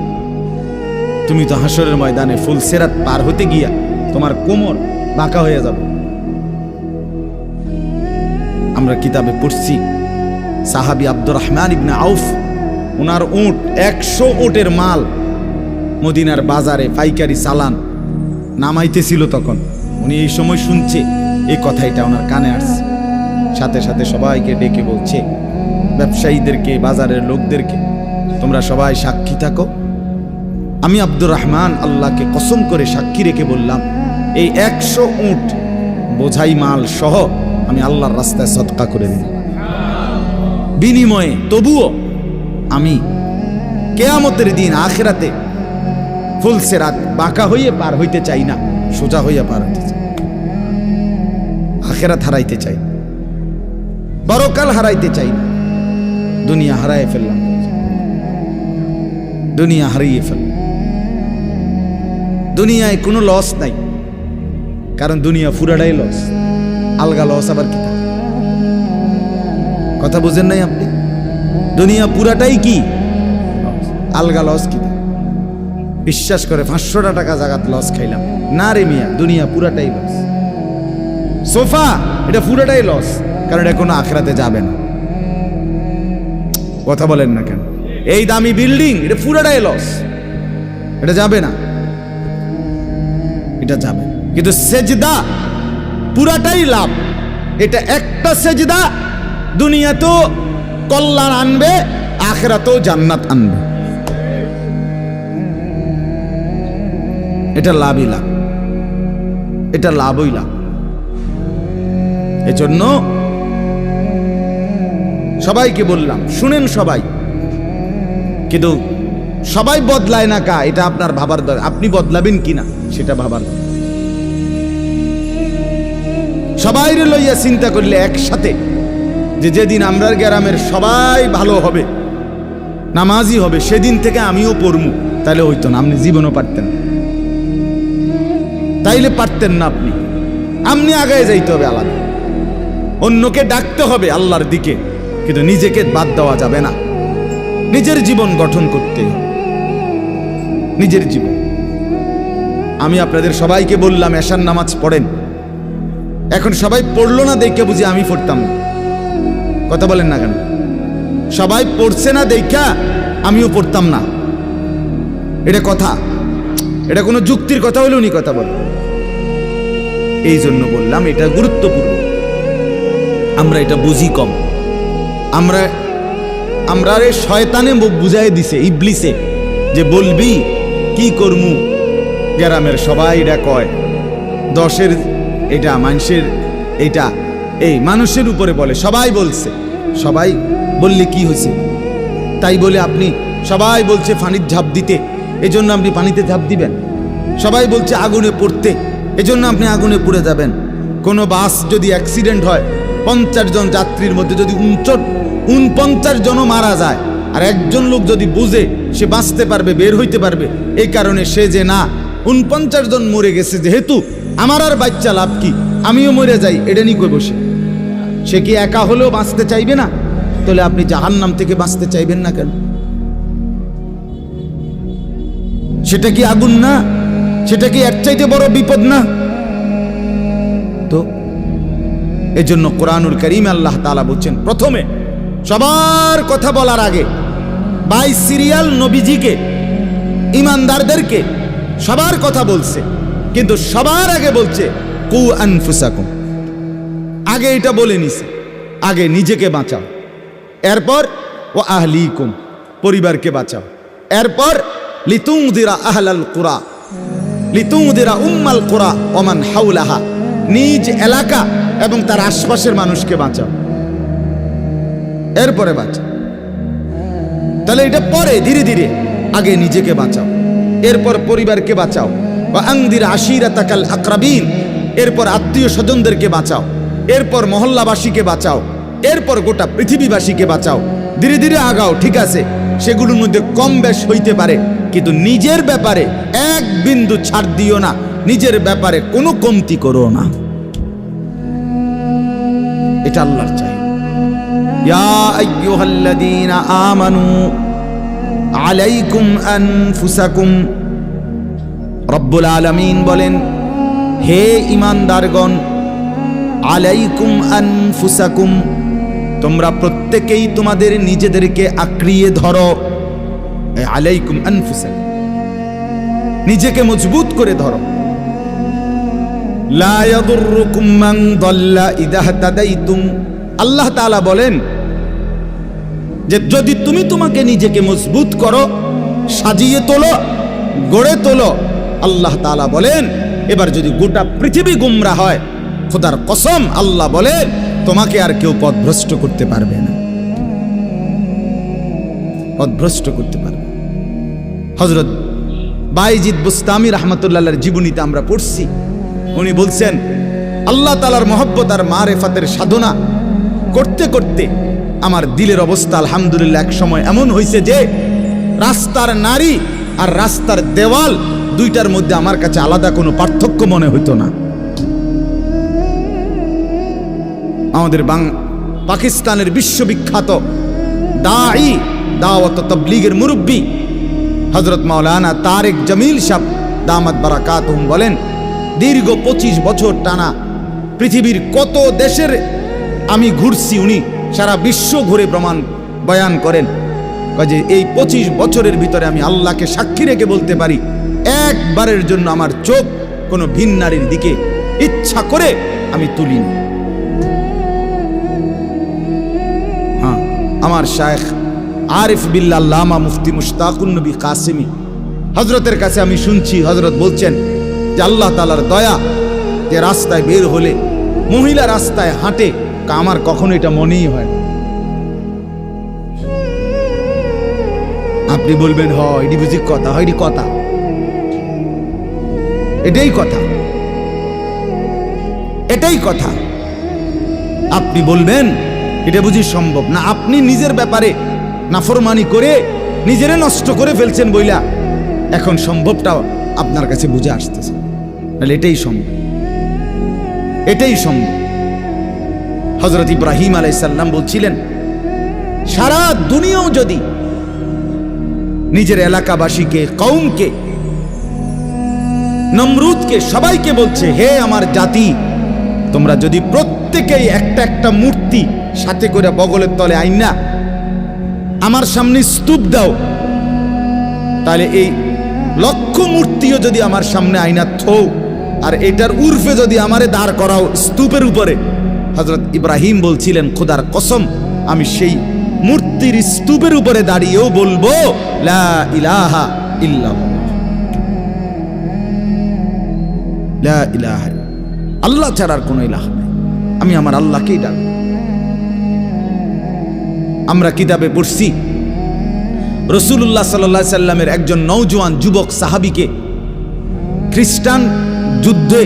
তুমি তো হাসরের ময়দানে ফুলসিরাত পার হতে গিয়া তোমার কোমর বাঁকা হয়ে যাবে। আমরা কিতাবে পড়ছি সাহাবী আব্দুর রহমান ইবনে আউফ, ওনার উট 100 উটের মাল মদিনার বাজারে পাইকারি চালান নামাইতেছিল। তখন উনি এই সময় শুনছে এই কথাটা ওনার কানে আসছে, সাথে সাথে সবাইকে ডেকে বলছে, ব্যবসায়ীদেরকে, বাজারের লোকদেরকে, তোমরা সবাই সাক্ষী থাকো। আমি আব্দুর রহমান আল্লাহকে কসম করে সাক্ষী রেখে বললাম, এই 100 উট বোঝাই মাল সহ আমি আল্লাহর রাস্তায় সদকা করে দিই। বিনিময়ে তবুও আমি কিয়ামতের দিন আখিরাতে ফুলসিরাত বাঁকা হয়ে পার হইতে চাই না, সোজা হইয়া পার হইতে চাই। আখিরাত হারাইতে চাই, পরকাল হারাইতে চাই না। দুনিয়া হারাই ফেললাম, দুনিয়া হারিয়ে ফেললাম। দুনিয়ায় কোনো লস নাই, কারণ দুনিয়া পুরাটাই লস। আলগা লস আবার কি? কথা বুঝেন নাই আপনি? দুনিয়া পুরাটাই কি আলগা লস কি? বিশ্বাস করে 500 টাকা জাগাত লস খাইলাম না রে মিয়া, দুনিয়া পুরাটাই লস। সোফা এটা পুরাটাই লস, কারণ এটা কোনো আখিরাতে যাবে না। কথা বলেন না কেন? এই দামি বিল্ডিং এটা পুরাটাই লস, এটা যাবে না, এটা যাবে। কিন্তু সেজদা পুরাটাই লাভ। এটা একটা সেজদা দুনিয়াতেও কল্যাণ আনবে, আখিরাতেও জান্নাত আনবে। এটা লাভই লাভ, এটা লাভই লাভ। এজন্য সবাইকে বললাম, শুনেন সবাই, কিন্তু সবাই বদলায় না কা, এটা আপনার ভাবার দরকার। আপনি বদলাবেন কিনা সেটা ভাবার দরকার। সবাই লইয়া চিন্তা করলে একসাথে, যে যেদিন আমরা গ্রামের সবাই ভালো হবে, নামাজি হবে, সেদিন থেকে আমিও পড়মু, তাইলে হইতো না। আপনি জীবনও পারতেন, তাইলে পারতেন না। আপনি আগায় যাইতে হবে আলাদা, অন্যকে ডাকতে হবে আল্লাহর দিকে, কিন্তু নিজেকে বাদ দেওয়া যাবে না। নিজের জীবন গঠন করতে হবে, নিজের জীবন। আমি আপনাদের সবাইকে বললাম এশার নামাজ পড়েন। এখন সবাই পড়লো না দেখে বুঝি আমি পড়তাম না। কথা বলেন না কেন? সবাই পড়ছে না দেখা আমিও পড়তাম না, এটা কথা? এটা কোনো যুক্তির কথা হলো নি? কথা বল। এই জন্য বললাম এটা গুরুত্বপূর্ণ। আমরা এটা বুঝি কম। আমরা শয়তানে বুঝাই দিছে, ইবলিসে, যে বলবি কি করমু, গ্রামের সবাই এটা কয়, 10-এর এটা মানুষের, এটা এই মানুষের উপরে বলে, সবাই বলছে। সবাই বললে কি হয়েছে? তাই বলে আপনি, সবাই বলছে পানির ঝাঁপ দিতে, এজন্য আপনি পানিতে ঝাঁপ দিবেন। সবাই বলছে আগুনে পড়তে, এজন্য আপনি আগুনে পুড়ে যাবেন। কোনো বাস যদি অ্যাক্সিডেন্ট হয়, 50 জন যাত্রীর মধ্যে যদি 49 জনও মারা যায়, আর একজন লোক যদি বুঝে সে বাঁচতে পারবে, বের হইতে পারবে, এই কারণে সে যে না 49 জন মরে গেছে, যেহেতু আমার আর বাচ্চা লাভ কি, আমিও মরে যাই, এটা নিয়ে কই বসে, সে কি একা হলেও বাঁচতে চাইবে না? তাহলে আপনি জাহান্নাম থেকে বাঁচতে চাইবেন না কেন? সেটা কি আগুন না? সেটা কি এর চাইতে বড় বিপদ না? তো এজন্য কোরআনুল কারীমে আল্লাহ তাআলা বলছেন, প্রথমে সবার কথা বলার আগে বাই সিরিয়াল নবীজিকে, ইমানদারদেরকে সবার কথা বলছে, কিন্তু সবার আগে বলছে কু আনফুসাকুম। আগে এটা বলে নিছে, আগে নিজেকে বাঁচাও, এরপর ও আহলিকুম, পরিবারকে বাঁচাও, এরপর লিতুনদিরা আহলাল কুরা, লিতুনদিরা উম্মাল কুরা ওমান হাওলাহা, নিজ এলাকা এবং তার আশপাশের মানুষকে বাঁচাও, এরপরে বাঁচাও। তাহলে এটা পরে ধীরে ধীরে, আগে নিজেকে বাঁচাও, এরপর পরিবারকে বাঁচাও। ওয়া আনদির আশিরাতাকাল আকরাবিন, এরপর আত্মীয় স্বজনদেরকে বাঁচাও, এরপর মহল্লাবাসীকে বাঁচাও, এরপর গোটা পৃথিবীবাসীকে বাঁচাও। ধীরে ধীরে আগাও, ঠিক আছে, সেগুলোর মধ্যে কম বেশ হইতে পারে, কিন্তু নিজের ব্যাপারে এক বিন্দু ছাড় দিও না, নিজের ব্যাপারে কোনো কমতি করো না। এটা আল্লাহর চাই। ইয়া আইয়ুহাল্লাযীনা আমানু আলাইকুম আনফুসাকুম, রব্বুল আলামিন বলেন, হে ঈমানদারগণ, আলাইকুম আনফুসাকুম, তোমরা প্রত্যেকেই তোমাদের নিজেদেরকে আঁকড়িয়ে ধরো। আলাইকুম আনফুসাকুম, নিজেকে মজবুত করে ধরো। লা ইয়াদুররুকুম মান দাল্লা ইযা হাদাইতুম, আল্লাহ তাআলা বলেন, যে যদি তুমি তোমাকে নিজেকে মজবুত করো, সাজিয়ে তোলো, গড়ে তোলো, আল্লাহ তাআলা বলেন এবার যদি গোটা পৃথিবী গুমরা হয়, খোদার কসম আল্লাহ বলেন তোমাকে আর কেউ পথভ্রষ্ট করতে পারবে না, পথভ্রষ্ট করতে পারবে। হযরত বাইজিদ বুস্তামি রাহমাতুল্লাহর জীবনীতে আমরা পড়ছি, উনি বলছেন আল্লাহ তাআলার মহব্বত আর মারেফাতের সাধনা করতে করতে আমার দিলের অবস্থা আলহামদুলিল্লাহ এক সময় এমন হয়েছে যে রাস্তার নারী আর রাস্তার দেওয়াল দুইটার মধ্যে আমার কাছে আলাদা কোনো পার্থক্য মনে হইতো না। আমাদের পাকিস্তানের বিশ্ববিখ্যাত দাঈ, দাওয়াত ও তাবলীগের মুরব্বী হযরত মাওলানা তারেক জামিল সাহেব দামাত বারাকাতুহুম বলেন, দীর্ঘ 25 বছর টানা পৃথিবীর কত দেশের আমি ঘুরছি, উনি সারা বিশ্ব ঘুরে প্রমাণ বয়ান করেন যে এই 25 বছরের ভিতরে আমি আল্লাহকে সাক্ষী রেখে বলতে পারি একবারের জন্য আমার চোখ কোনো ভিন নারীর দিকে ইচ্ছা করে আমি তুলিনি। হ্যাঁ, আমার শায়েখ আরিফ বিল্লাহ আল্লামা মুফতি মুশতাকুন নবী কাসেমি হযরতের কাছে আমি শুনছি, হযরত বলছেন যে আল্লাহ তাআলার দয়া যে রাস্তায় বের হলে মহিলা রাস্তায় হাঁটে, আমার কখনো এটা মনেই হয় না। আপনি বলবেন এটি বুঝি কথা, এটি কথা, এটাই কথা, এটাই কথা। আপনি বলবেন এটা বুঝি সম্ভব না, আপনি নিজের ব্যাপারে নাফরমানি করে নিজেরে নষ্ট করে ফেলছেন বইলা এখন সম্ভবটা আপনার কাছে বুঝে আসতেছে, তাহলে এটাই সম্ভব, এটাই সম্ভব। হযরত ইব্রাহিম আলাইহিস সালাম বলছিলেন সারা দুনিয়াও যদি নিজের এলাকাবাসীকে, কওমকে, নমরুদকে, সবাইকে বলছে হে আমার জাতি, তোমরা যদি প্রত্যেকেই একটা একটা মূর্তি সাথে করে বগলের তলে আইনা আমার সামনে স্তূপ দাও, তাহলে এই লক্ষ মূর্তিও যদি আমার সামনে আইনা থও আর এটার উর্ফে যদি আমারে দাঁড় করাও স্তূপের উপরে, হযরত ইব্রাহিম বলছিলেন খোদার কসম আমি সেই মূর্তির স্তূপের উপরে দাঁড়িয়েও বলবো লা ইলাহা ইল্লাল্লাহ, লা ইলাহা, আল্লাহ ছাড়ার কোনো ইলাহ নাই, আমি আমার আল্লাহকেই ডাক। আমরা কিতাবে পড়ছি রাসূলুল্লাহ সাল্লাল্লাহু আলাইহি সাল্লামের একজন নওজোয়ান যুবক সাহাবীকে খ্রিস্টান যুদ্ধে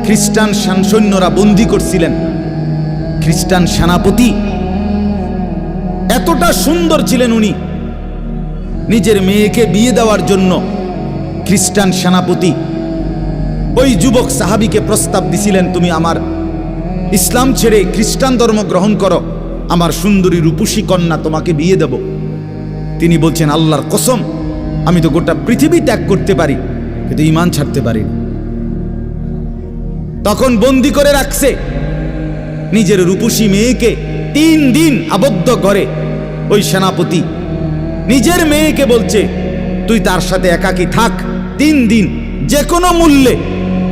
খ্রিস্টান সৈন্যরা বন্দী করছিলেন। খ্রিস্টান সেনাপতি এতটা সুন্দর ছিলেন, উনি নিজের মেয়েকে বিয়ে দেওয়ার জন্য খ্রিস্টান সেনাপতি ওই যুবক সাহাবীকে প্রস্তাব দিছিলেন, তুমি আমার ইসলাম ছেড়ে খ্রিস্টান ধর্ম গ্রহণ করো, আমার সুন্দরী রূপসী কন্যা তোমাকে বিয়ে দেব। তিনি বলছেন আল্লাহর কসম আমি তো গোটা পৃথিবী ত্যাগ করতে পারি কিন্তু ঈমান ছাড়তে পারি না। তখন বন্দী করে রাখছে নিজের রূপসী মেয়েকে 3 দিন আবদ্ধ করে। ওই সেনাপতি নিজের মেয়েকে বলছে তুই তার সাথে একাকী থাক 3 দিন, যে কোনো মূল্যে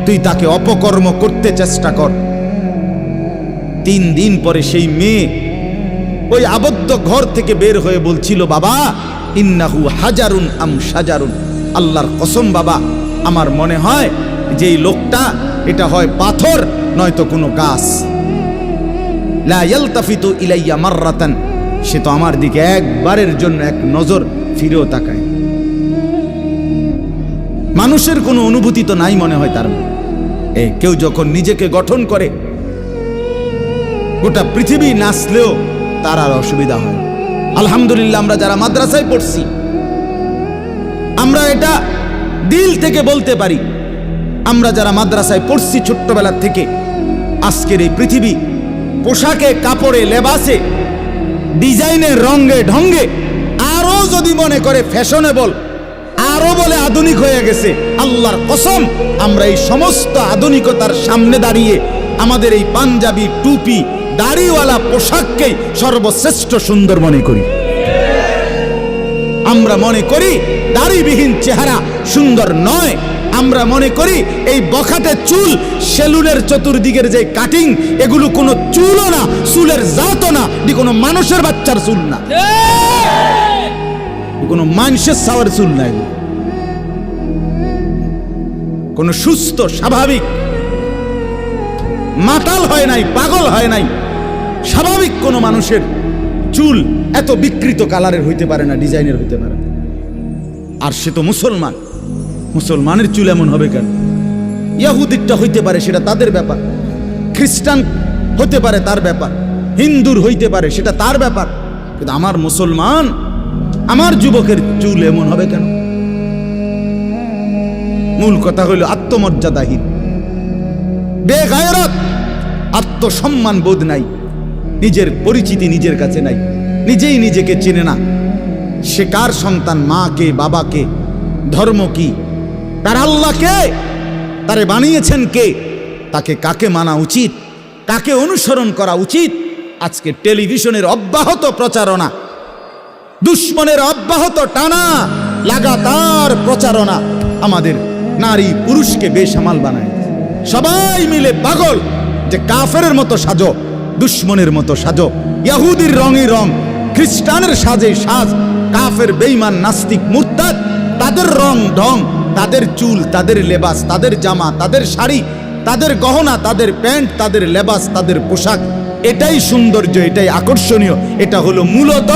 তুই তাকে অপকর্ম করতে চেষ্টা কর। 3 দিন পরে সেই মেয়ে ওই আবদ্ধ ঘর থেকে বের হয়ে বলছিল বাবা ইন্নাহু হাজারুন আম শাজারুন, আল্লাহর কসম বাবা আমার মনে হয় যে এই লোকটা এটা হয় পাথর নয়তো কোনো গাছ। লা ইয়ালতাফিতু ইলাইয়া মাররাতান, সে তো আমার দিকে একবারের জন্য এক নজর ফিরেও তাকায়। মানুষের কোনো অনুভূতি তো নাই মনে হয় তার। কেউ যখন নিজেকে গঠন করে গোটা পৃথিবী নাচলেও তার আর অসুবিধা হয়। আলহামদুলিল্লাহ আমরা যারা মাদ্রাসায় পড়ছি আমরা এটা দিল থেকে বলতে পারি, আমরা যারা মাদ্রাসায় পড়ছি ছোট্টবেলা থেকে, আজকের এই পৃথিবী পোশাকে, কাপড়ে, লেবাসে, ডিজাইনে, রঙে, ঢঙ্গে আরো যদি মনে করে ফ্যাশনেবল, আরো বলে আধুনিক হয়ে গেছে, আল্লাহর কসম আমরা এই সমস্ত আধুনিকতার সামনে দাঁড়িয়ে আমাদের এই পাঞ্জাবি, টুপি, দাড়িওয়ালা পোশাককেই সর্বশ্রেষ্ঠ সুন্দর মনে করি। আমরা মনে করি দাড়িবিহীন চেহারা সুন্দর নয়। আমরা মনে করি এই বখাটে চুল, সেলুনের চতুর্দিকের যে কাটিং, এগুলো কোনো চুলও না, চুলের জাতও না, এটি কোনো মানুষের বাচ্চার চুল না, কোনো মানুষের সাওয়ার চুল নাই, কোনো সুস্থ স্বাভাবিক মাতাল হয় নাই, পাগল হয় নাই, স্বাভাবিক কোনো মানুষের চুল এত বিকৃত কালারের হইতে পারে না, ডিজাইনের হইতে পারে না। আর সে তো মুসলমান, মুসলমানের চুল এমন হবে কেন? ইহুদিরটা হইতে পারে, সেটা তাদের ব্যাপার, খ্রিস্টান হতে পারে তার ব্যাপার, হিন্দুর হইতে পারে সেটা তার ব্যাপার, কিন্তু আমার মুসলমান, আমার যুবকের চুল এমন হবে কেন? মূল কথা হইল আত্মমর্যাদাহীন, বেগায়রত, আত্মসম্মান বোধ নাই, নিজের পরিচিতি নিজের কাছে নাই, নিজেই নিজেকে চেনে না। সে কার সন্তান, মা কে, বাবা কে, ধর্ম কি, তার আল্লাহ কে, তারে বানিয়েছেন কে, তাকে কাকে মানা উচিত, কাকে অনুসরণ করা উচিত। আজকে টেলিভিশনের অব্যাহত প্রচারণা, দুশ্মনের অব্যাহত টানা লাগাতার প্রচারণা আমাদের নারী পুরুষকে বেসামাল বানায়। সবাই মিলে পাগল যে কাফেরের মতো সাজো, দুশ্মনের মতো সাজো, ইহুদির রঙই রং, খ্রিস্টানের সাজে সাজ, কাফের বেঈমান নাস্তিক মুরতাদ, তাদের রং ঢং, তাদের চুল, তাদের লেবাস, তাদের জামা, তাদের শাড়ি, তাদের গহনা, তাদের প্যান্ট, তাদের লেবাস, তাদের পোশাক, এটাই সৌন্দর্য, এটাই আকর্ষণীয়। এটা হলো মূলত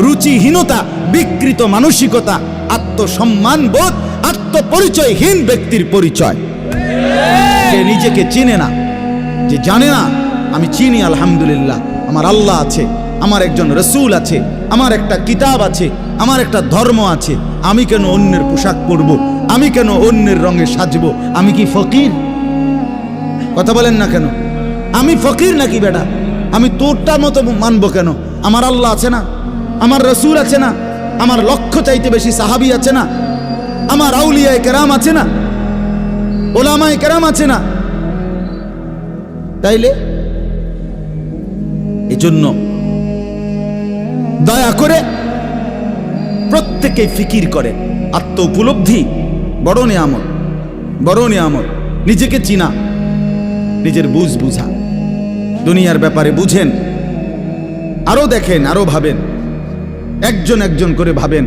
রুচিহীনতা, বিকৃত মানসিকতা, আত্মসম্মান বোধ, আত্মপরিচয়হীন ব্যক্তির পরিচয়। যে নিজেকে চিনে না, যে জানে না আমি চিনি আলহামদুলিল্লাহ, আমার আল্লাহ আছে, আমার একজন রসুল আছে, আমার একটা কিতাব আছে, আমার একটা ধর্ম আছে, আমি কেন অন্যের পোশাক পরব, আমি কেন অন্যের রঙে সাজবো? আমি কি ফকির? কথা বলেন না কেন? আমি ফকির নাকি বেটা? আমি তোরটার মতো মানবো কেন? আমার আল্লাহ আছে না, আমার রসুল আছে না, আমার লক্ষ চাইতে বেশি সাহাবী আছে না, আমার আউলিয়ায়ে কেরাম আছে না, ওলামায়ে কেরাম আছে না। তাইলে এজন্য দয়া করে প্রত্যেকে ফিকির করে, আত্ম উপলব্ধি বড় নিয়ামত, বড় নিয়ামত। নিজেকে চিনা, নিজের বুঝ বুঝা, দুনিয়ার ব্যাপারে বুঝেন, আরো দেখেন, আরো ভাবেন, একজন একজন করে ভাবেন।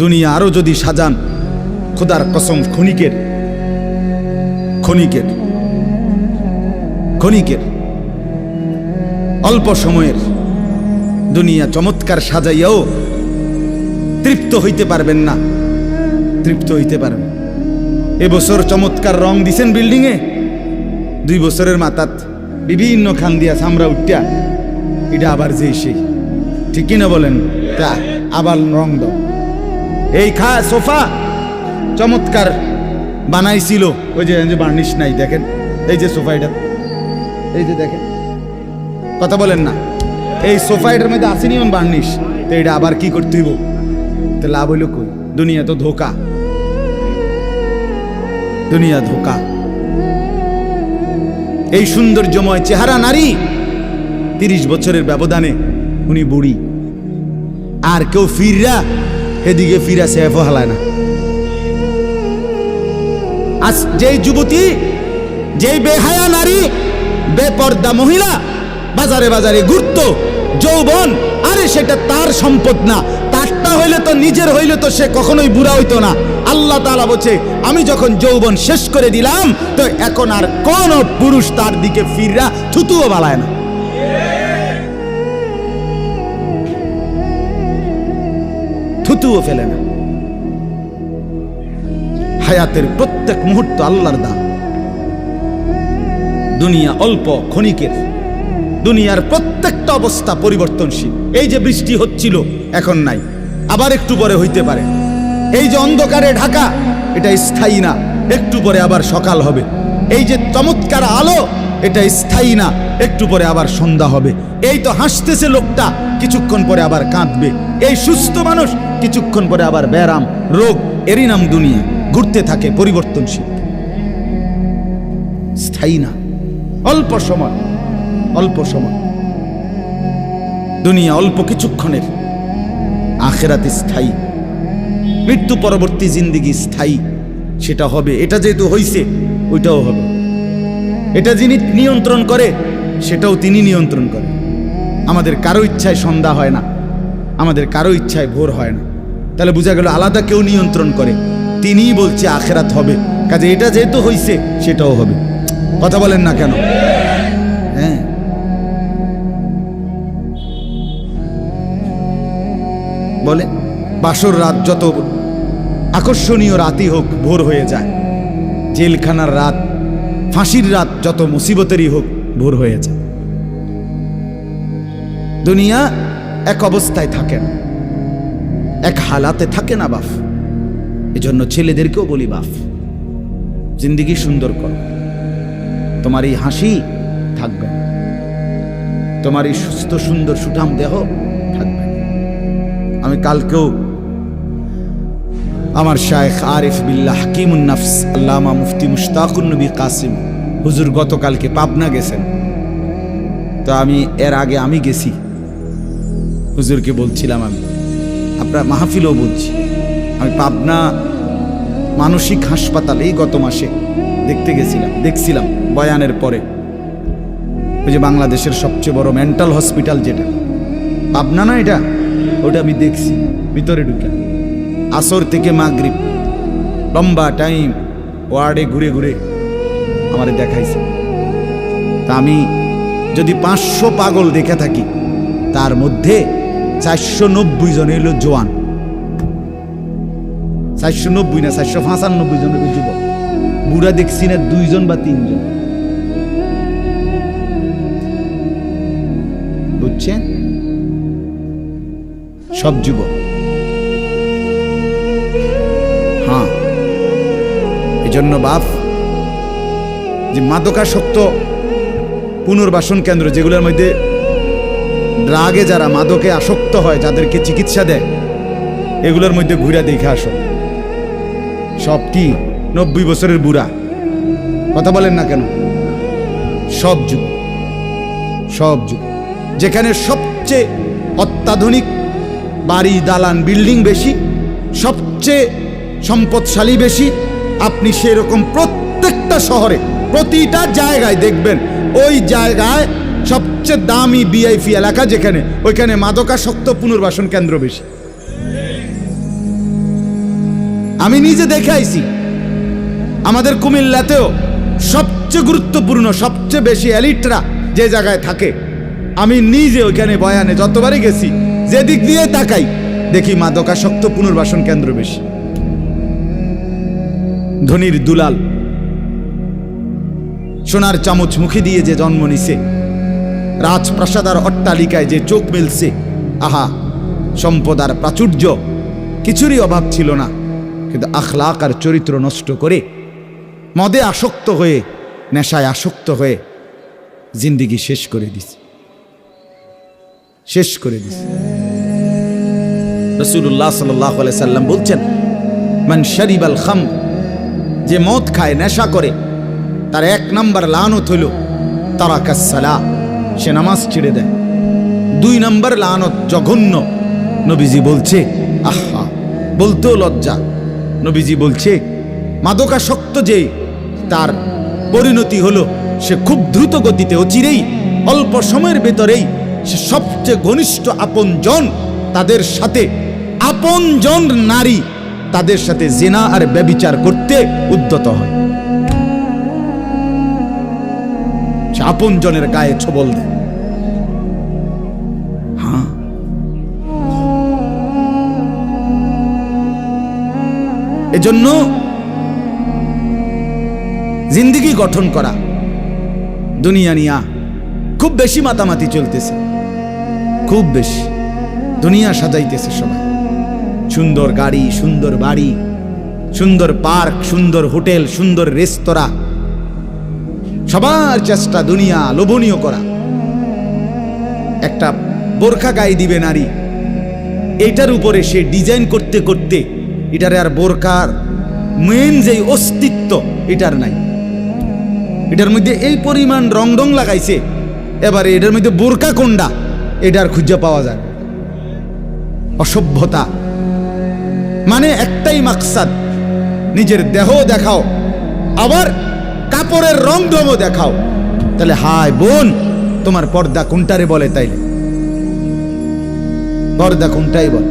দুনিয়া আরো যদি সাজান, খোদার কসম ক্ষণিকের, ক্ষণিকের, ক্ষণিকের, অল্প সময়ের দুনিয়া চমৎকার সাজাইয়াও তৃপ্ত হইতে পারবেন না, তৃপ্ত হইতে পারবেন। এবছর চমৎকার রং দিছেন বিল্ডিং এ, 2 বছরের মাথাত বিভিন্ন খান দিয়া সামরা উঠিয়া এটা আবার যে সেই, ঠিক কিনা বলেন? তা আবার রং দাও। এই সোফা চমৎকার বানাইছিল, ওই যে বার্নিশ নাই, দেখেন এই যে সোফা, এটা এই যে দেখেন, কথা বলেন না, এই সোফা এটার মধ্যে আসেনি এমন বার্নিশ, তো এটা আবার কি করতে হইব? তো লাভ হইল কই? দুনিয়া তো ধোকা, দুনিয়া ধোকা। এই সৌন্দর্যময় চেহারা নারী 30 বছরের ব্যবধানে উনি বুড়ি, আর কেউ ফিররা এদিকে ফিরা সেফ হালায় না। আজ যেই যুবতী, যেই বেহায়া নারী, বেপর্দা মহিলা বাজারে বাজারে ঘুরতো, যৌবন, আরে সেটা তার সম্পদ না, তারটা হইলে তো নিজের হইলে তো সে কখনোই বুড়া হইতো না। আল্লাহ তাআলা বলছে, আমি যখন যৌবন শেষ করে দিলাম, তো এখন আর কোন পুরুষ তার দিকে ফিররা থুতুও বালায় না। থুতুও ফেলে না। হায়াতের প্রত্যেক মুহূর্ত আল্লাহর দান। দুনিয়া অল্প ক্ষণিকের, দুনিয়ার প্রত্যেকটা অবস্থা পরিবর্তনশীল। এই যে বৃষ্টি হচ্ছিল, এখন নাই, আবার একটু পরে হইতে পারে। এই যে অন্ধকারে ঢাকা, এটা স্থায়ী না, একটু পরে আবার সকাল হবে। এই যে চমৎকার আলো, এটা স্থায়ী না, একটু পরে আবার সন্ধ্যা হবে। এই তো হাসতেছে লোকটা, কিছুক্ষণ পরে আবার কাঁদবে। এই সুস্থ মানুষ, কিছুক্ষণ পরে আবার ব্যারাম, রোগ, এরই নাম দুনিয়া। ঘুরতে থাকে, পরিবর্তনশীল, স্থায়ী না, অল্প সময়, অল্প সময়। দুনিয়া অল্প কিছুক্ষণের, আখিরাত স্থায়ী। মৃত্যু পরবর্তী জিন্দেগি স্থায়ী, সেটা হবে। এটা যেহেতু হইছে, ওইটাও হবে। এটা যিনি নিয়ন্ত্রণ করে, সেটাও তিনি নিয়ন্ত্রণ করে। আমাদের কারো ইচ্ছায় সন্ধ্যা হয় না, আমাদের কারো ইচ্ছায় ভোর হয় না। তাহলে বোঝা গেল আলাদা কেউ নিয়ন্ত্রণ করে, তিনিই বলছে আখেরাত হবে। কাজে এটা যেহেতু হইছে, সেটাও হবে। কথা বলেন না কেন? হ্যাঁ, বলে বাসর রাত যত আকর্ষণীয় রাতই হোক, ভোর হয়ে যায়। জেলখানার রাত, ফাঁসির রাত যত মুসিবতেরই হোক, ভোর হয়ে যায়। দুনিয়া এক অবস্থায় থাকে না, এক হালাতে থাকে না বাপ। এজন্য ছেলেদেরকেও বলি, বাপ জিন্দেগি সুন্দর করো। তোমার এই হাসি থাকবে, তোমার এই সুস্থ সুন্দর সুঠাম দেহ থাকবে। আমি কালকেও আমার শায়েখ আরিফ বিল্লাহ হাকিমুন নাফস আল্লামা মুফতি মুশতাকুন নবী কাসিম হুজুর গতকালকে পাবনা গেছেন। তো আমি এর আগে আমি গেছি, হুজুরকে বলছিলাম, আমি আপনার মাহফিলও বলছি, আমি পাবনা মানসিক হাসপাতালে গত মাসে দেখতে গেছিলাম। দেখছিলাম বয়ানের পরে, ওই যে বাংলাদেশের সবচেয়ে বড় মেন্টাল হসপিটাল যেটা পাবনা না, এটা ওটা আমি দেখছি ভিতরে ঢুকে। আসর থেকে মাগরিব লম্বা টাইম ওয়ার্ডে ঘুরে ঘুরে আমারে দেখাইছে। তা আমি যদি 500 পাগল দেখে থাকি, তার মধ্যে 490 জন হইল জোয়ান। 490 না, 495 জন হইল যুবক। বুড়া দেখছি না 2 জন বা 3 জন। বুঝছেন? সব যুবক। হ্যাঁ, এজন্য বাপ যে মাদকাসক্ত পুনর্বাসন কেন্দ্র, যেগুলোর মধ্যে ড্রাগে যারা মাদকে আসক্ত হয়, যাদেরকে চিকিৎসা দেয়, এগুলোর মধ্যে ঘুরে দেখে আসো। সব কি 90 বছরের বুড়া? কথা বলেন না কেন? সব যুগ, সব যুগ। যেখানে সবচেয়ে অত্যাধুনিক বাড়ি, দালান, বিল্ডিং বেশি, সবচেয়ে সম্পদশালী বেশি, আপনি সেরকম প্রত্যেকটা শহরে প্রতিটা জায়গায় দেখবেন ওই জায়গায় সবচেয়ে দামি ভিআইপি এলাকা যেখানে, ওইখানে মাদকাসক্ত পুনর্বাসন কেন্দ্র বেশি। আমি নিজে দেখে আইছি। আমাদের কুমিল্লাতেও সবচেয়ে গুরুত্বপূর্ণ, সবচেয়ে বেশি এলিটরা যে জায়গায় থাকে, আমি নিজে ওইখানে বয়ানে যতবারই গেছি, যে দিক দিয়ে তাকাই দেখি মাদকাসক্ত পুনর্বাসন কেন্দ্র বেশি। ধনির দুলাল, সোনার চামচ মুখে দিয়ে যে জন্ম নিছে, রাজপ্রাসাদ আর অট্টালিকায় যে চোখ মেলছে, আহা, সম্পদ আর প্রাচুর্য কিছুরই অভাব ছিল না, কিন্তু আখলাক আর চরিত্র নষ্ট করে, মদে আসক্ত হয়ে, নেশায় আসক্ত হয়ে জিন্দেগি শেষ করে দিছে, শেষ করে দিছে। রাসূলুল্লাহ সাল্লাল্লাহু আলাইহি সাল্লাম বলছেন, মান শারিবাল খাম, যে মদ খায়, নেশা করে, তার 1 নম্বর লানত হইল তারাকাস সালাহ, সে নামাজ ছেড়ে দেয়। 2 নম্বর লানত জঘন্য। নবীজি বলছে, আহা, বলতেও লজ্জা, নবীজি বলছে মাদকাসক্ত যে, তার পরিণতি হলো সে খুব দ্রুত গতিতে, অচিরেই, অল্প সময়ের ভেতরেই সে সবচেয়ে ঘনিষ্ঠ আপনজন, তাদের সাথে আপনজন নারী, তাদের সাথে জিনা আর ব্যভিচার করতে উদ্যত হয়। সে আপনজনের গায়ে ছোবল দেয়। হ্যাঁ, এজন্য জিন্দেগি গঠন করা, দুনিয়া নিয়া খুব বেশি মাতামাতি চলতেছে, খুব বেশি। দুনিয়া সাজাইতেছে সবাই, সুন্দর গাড়ি, সুন্দর বাড়ি, সুন্দর পার্ক, সুন্দর হোটেল, সুন্দর রেস্তোরাঁ, সবার চেষ্টা দুনিয়া লোভনীয় করা। একটা বোরখা গায়ে দিবে নারী, এইটার উপরে সে ডিজাইন করতে করতে, এটারে আর বোরকার মেন যে অস্তিত্ব এটার নাই। এটার মধ্যে এই পরিমাণ রং রং লাগাইছে, এবারে এটার মধ্যে বোরকা কোনটা এটার খুঁজে পাওয়া যায়। অসভ্যতা, মানে একটাই মাকসাদ, নিজের দেহ দেখাও, আবার কাপড়ের রং ঢঙও দেখাও। তাহলে হায় বোন, তোমার পর্দা কোনটারে বলে? তাইলে পর্দা কোনটাই বল?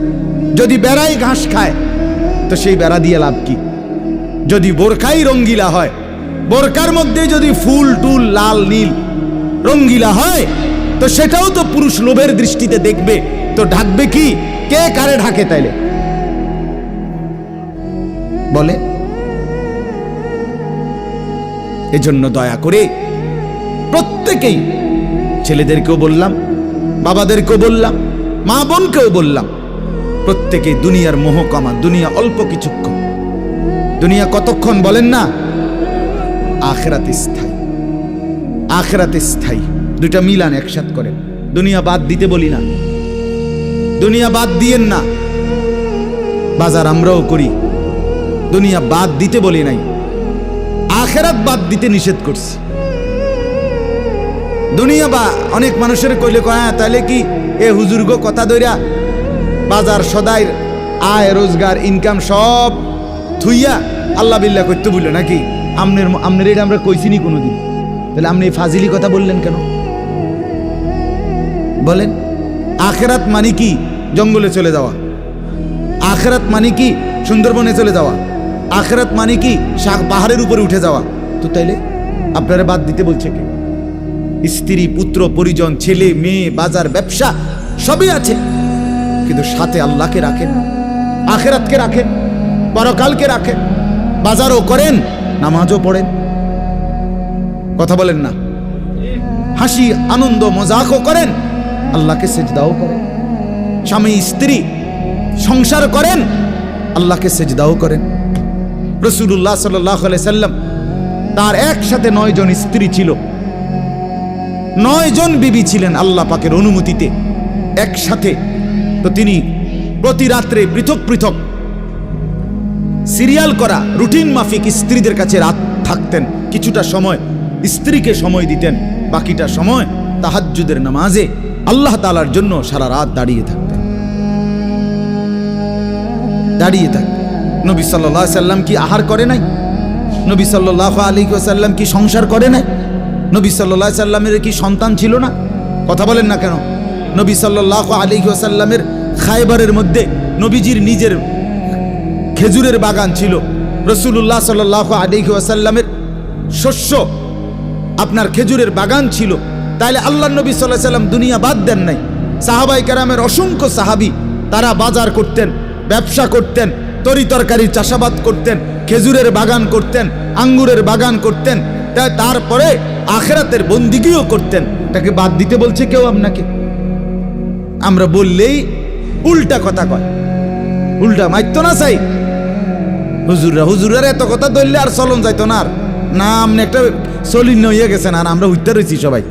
যদি বেড়াই ঘাস খায় তো সেই বেড়া দিয়ে লাভ কি? যদি বোরকাই রঙ্গিলা হয়, বোরকার মধ্যে যদি ফুল টুল লাল নীল রঙ্গিলা হয়, তো সেটাও তো পুরুষ লোভের দৃষ্টিতে দেখবে, তো ঢাকবে কি? কে কারে ঢাকে তাইলে বলে? এজন্য দয়া করে প্রত্যেকেই, ছেলেদেরকেও বললাম, বাবাদেরকেও বললাম, মা বোনকেও বললাম, প্রত্যেকে দুনিয়ার মোহ কমা। দুনিয়া অল্প কিছুক্ষণ। দুনিয়া কতক্ষণ বলেন না? আখিরাত স্থায়ী। আখিরাত স্থায়ী, দুইটা মিলান একসাথ করেন। দুনিয়া বাদ দিতে বলি না, দুনিয়া বাদ দিয়েন না। বাজার আমরাও করি, দুনিয়া বাদ দিতে বলি নাই, আখিরাত বাদ দিতে নিষেধ করছি। দুনিয়া বা অনেক মানুষের কইলে কয়, হ্যাঁ তাহলে কি এ হুজুরগো কথা দইরা বাজার সদাই আয় রোজগার ইনকাম সব থুইয়া আল্লাহ বিল্লাহ করতে বললো নাকি? আমনের এটা আমরা কইছিনি কোনোদিন। তাহলে আপনি এই ফাজিলি কথা বললেন কেন বলেন? আখিরাত মানে কি? জঙ্গলে চলে যাওয়া। আখিরাত মানে কি? সুন্দরবনে চলে যাওয়া। আখিরাত মানে কি? পাহাড়ের উপরে উঠে যাওয়া। তো তাইলে আপনারা বাদ দিতে বলছে কে? স্ত্রী, পুত্র, পরিজন, ছেলে মেয়ে, বাজার, ব্যবসা সবই আছে, কিন্তু সাথে আল্লাহকে রাখেন, আখিরাতকে রাখেন, পরকালকে রাখেন, বাজারও করেন, নামাজও পড়েন। কথা বলেন না? হাসি আনন্দ মজাকও করেন, আল্লাহকে সেজদাও করেন। স্বামী স্ত্রী সংসার করেন, আল্লাহকে সেজদাও করেন। রাসূলুল্লাহ সাল্লাল্লাহু আলাইহি সাল্লাম, তার একসাথে 9 জন স্ত্রী ছিল, 9 জন বিবি ছিলেন আল্লাহ পাকের অনুমতিতে একসাথে। তো তিনি প্রতি রাত্রে পৃথক পৃথক সিরিয়াল করা রুটিন মাফিক স্ত্রীদের কাছে রাত থাকতেন। কিছুটা সময় স্ত্রীকে সময় দিতেন, বাকিটা সময় তাহাজ্জুদের নামাজে আল্লাহ তাআলার জন্য সারা রাত দাঁড়িয়ে থাকতেন। দাঁড়িয়ে থাকতেন। নবী সাল্লাল্লাহু আলাইহি সাল্লাম কি আহার করে নাই? নবী সাল্লাল্লাহু আলাইহি ওয়াসাল্লাম কি সংসার করে নাই? নবী সাল্লাল্লাহু আলাইহি সাল্লামের কি সন্তান ছিল না? কথা বলেন না কেন? নবী সাল্লাল্লাহু আলাইহি ওয়াসাল্লামের খায়বারের মধ্যে নবীজির নিজের খেজুরের বাগান ছিল। রাসূলুল্লাহ সাল্লাল্লাহু আলাইহি ওয়াসাল্লামের শস্য আপনার খেজুরের বাগান ছিল। তাইলে আল্লাহ নবী সাল্লাল্লাহু আলাইহি ওয়াসাল্লাম দুনিয়া বাদ দেন নাই। সাহাবায়ে কেরামের অসংখ্য সাহাবী তারা বাজার করতেন, ব্যবসা করতেন, তরি তরকারির চাষাবাদ করতেন, খেজুরের বাগান করতেন, আঙ্গুরের বাগান করতেন, তারপরে আখিরাতের বন্দিগিও করতেন। তাকে বাদ দিতে বলছে কেউ আপনাকে? আমরা বললেই উল্টা কথা কয়, উল্টা মাইতো না চাই। হুজুরের এত কথা ধরলে আর চলন যাইতো না। আর না, আপনি একটা চলিন হইয়া গেছেন, আর আমরা হইতে রয়েছি সবাই।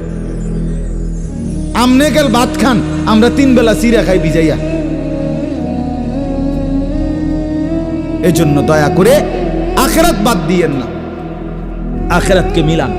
আমনে গেল ভাত খান, আমরা 3 বেলা চিরা খাই ভিজাইয়া। এজন্য দয়া করে আখিরাত বাদ দিয়েন না, আখিরাতকে মিলান।